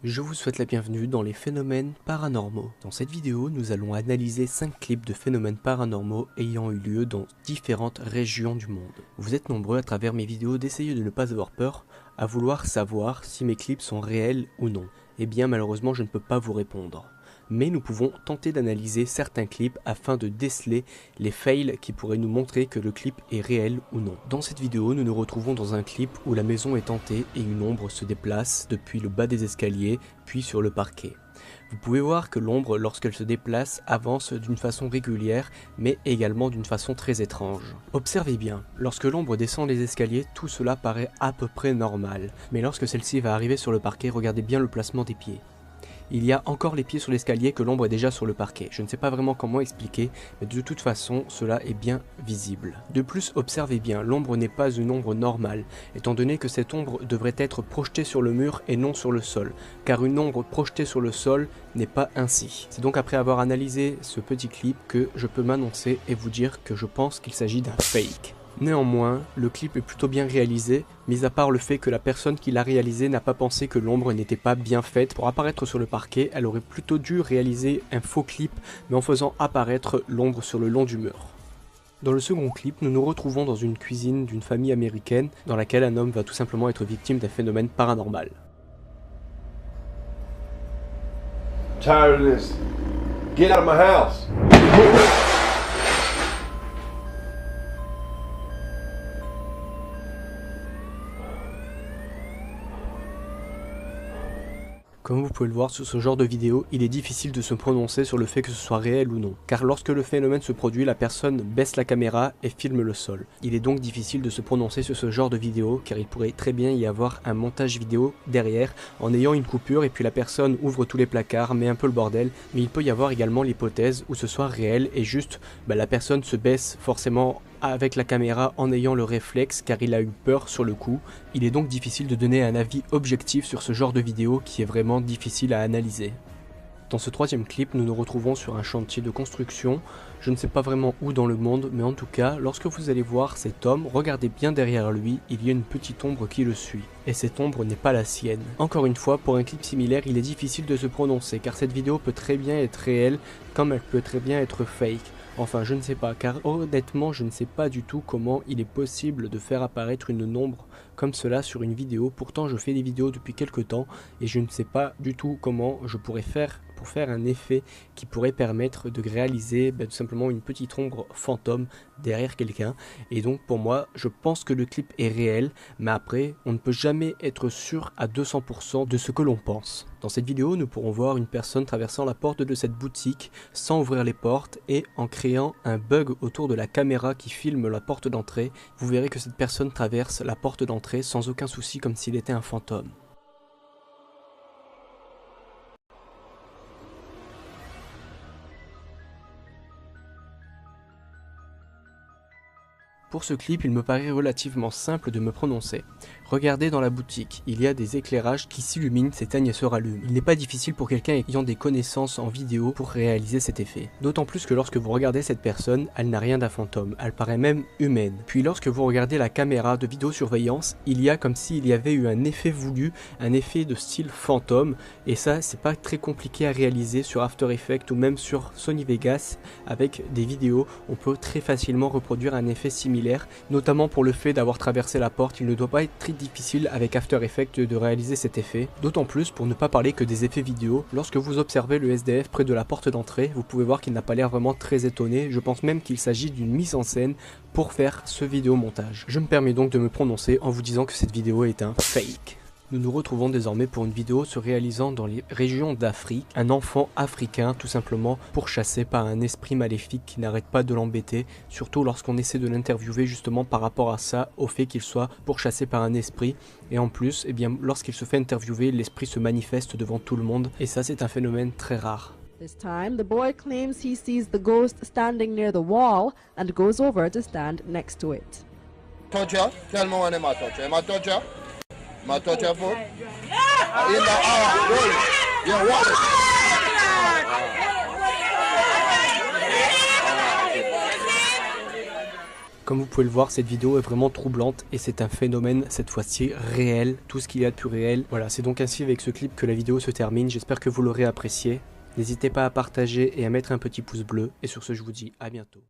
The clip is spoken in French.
Je vous souhaite la bienvenue dans les phénomènes paranormaux. Dans cette vidéo, nous allons analyser 5 clips de phénomènes paranormaux ayant eu lieu dans différentes régions du monde. Vous êtes nombreux à travers mes vidéos d'essayer de ne pas avoir peur, à vouloir savoir si mes clips sont réels ou non. Eh bien malheureusement je ne peux pas vous répondre. Mais nous pouvons tenter d'analyser certains clips afin de déceler les fails qui pourraient nous montrer que le clip est réel ou non. Dans cette vidéo, nous nous retrouvons dans un clip où la maison est hantée et une ombre se déplace depuis le bas des escaliers, puis sur le parquet. Vous pouvez voir que l'ombre, lorsqu'elle se déplace, avance d'une façon régulière, mais également d'une façon très étrange. Observez bien, lorsque l'ombre descend les escaliers, tout cela paraît à peu près normal. Mais lorsque celle-ci va arriver sur le parquet, regardez bien le placement des pieds. Il y a encore les pieds sur l'escalier que l'ombre est déjà sur le parquet. Je ne sais pas vraiment comment expliquer, mais de toute façon, cela est bien visible. De plus, observez bien, l'ombre n'est pas une ombre normale, étant donné que cette ombre devrait être projetée sur le mur et non sur le sol, car une ombre projetée sur le sol n'est pas ainsi. C'est donc après avoir analysé ce petit clip que je peux m'annoncer et vous dire que je pense qu'il s'agit d'un fake. Néanmoins, le clip est plutôt bien réalisé, mis à part le fait que la personne qui l'a réalisé n'a pas pensé que l'ombre n'était pas bien faite. Pour apparaître sur le parquet, elle aurait plutôt dû réaliser un faux clip, mais en faisant apparaître l'ombre sur le long du mur. Dans le second clip, nous nous retrouvons dans une cuisine d'une famille américaine, dans laquelle un homme va tout simplement être victime d'un phénomène paranormal. Tired of this. Get out of my house. Comme vous pouvez le voir sur ce genre de vidéo, il est difficile de se prononcer sur le fait que ce soit réel ou non. Car lorsque le phénomène se produit, la personne baisse la caméra et filme le sol. Il est donc difficile de se prononcer sur ce genre de vidéo, car il pourrait très bien y avoir un montage vidéo derrière, en ayant une coupure et puis la personne ouvre tous les placards, met un peu le bordel. Mais il peut y avoir également l'hypothèse où ce soit réel et juste la personne se baisse forcément avec la caméra en ayant le réflexe car il a eu peur sur le coup. Il est donc difficile de donner un avis objectif sur ce genre de vidéo qui est vraiment difficile à analyser. Dans ce troisième clip, nous nous retrouvons sur un chantier de construction. Je ne sais pas vraiment où dans le monde, mais en tout cas, lorsque vous allez voir cet homme, regardez bien derrière lui, il y a une petite ombre qui le suit. Et cette ombre n'est pas la sienne. Encore une fois, pour un clip similaire, il est difficile de se prononcer, car cette vidéo peut très bien être réelle, comme elle peut très bien être fake. Enfin, je ne sais pas, car honnêtement, je ne sais pas du tout comment il est possible de faire apparaître une ombre comme cela sur une vidéo. Pourtant, je fais des vidéos depuis quelques temps et je ne sais pas du tout comment je pourrais faire pour faire un effet qui pourrait permettre de réaliser tout simplement une petite ombre fantôme derrière quelqu'un. Et donc pour moi, je pense que le clip est réel, mais après, on ne peut jamais être sûr à 200% de ce que l'on pense. Dans cette vidéo, nous pourrons voir une personne traversant la porte de cette boutique sans ouvrir les portes et en créant un bug autour de la caméra qui filme la porte d'entrée. Vous verrez que cette personne traverse la porte d'entrée sans aucun souci comme s'il était un fantôme. Pour ce clip, il me paraît relativement simple de me prononcer. Regardez dans la boutique, il y a des éclairages qui s'illuminent, s'éteignent et se rallument. Il n'est pas difficile pour quelqu'un ayant des connaissances en vidéo pour réaliser cet effet. D'autant plus que lorsque vous regardez cette personne, elle n'a rien d'un fantôme, elle paraît même humaine. Puis lorsque vous regardez la caméra de vidéosurveillance, il y a comme s'il y avait eu un effet voulu, un effet de style fantôme, et ça c'est pas très compliqué à réaliser sur After Effects ou même sur Sony Vegas. Avec des vidéos, on peut très facilement reproduire un effet similaire, notamment pour le fait d'avoir traversé la porte. Il ne doit pas être très difficile avec After Effects de réaliser cet effet, d'autant plus pour ne pas parler que des effets vidéo. Lorsque vous observez le SDF près de la porte d'entrée, vous pouvez voir qu'il n'a pas l'air vraiment très étonné. Je pense même qu'il s'agit d'une mise en scène pour faire ce vidéo montage. Je me permets donc de me prononcer en vous disant que cette vidéo est un fake. Nous nous retrouvons désormais pour une vidéo se réalisant dans les régions d'Afrique. Un enfant africain tout simplement pourchassé par un esprit maléfique qui n'arrête pas de l'embêter, surtout lorsqu'on essaie de l'interviewer justement par rapport à ça, au fait qu'il soit pourchassé par un esprit. Et en plus, lorsqu'il se fait interviewer, l'esprit se manifeste devant tout le monde et ça c'est un phénomène très rare. This time, the boy claims he sees the ghost standing near the wall and goes over to stand next to it. Toucher? Tell me when I'm a toucher. I'm a toucher? I'm a toucher foot? In the arm, roll it. Yeah, wallet. Comme vous pouvez le voir, cette vidéo est vraiment troublante et c'est un phénomène cette fois-ci réel, tout ce qu'il y a de plus réel. Voilà, c'est donc ainsi avec ce clip que la vidéo se termine, j'espère que vous l'aurez apprécié. N'hésitez pas à partager et à mettre un petit pouce bleu, et sur ce je vous dis à bientôt.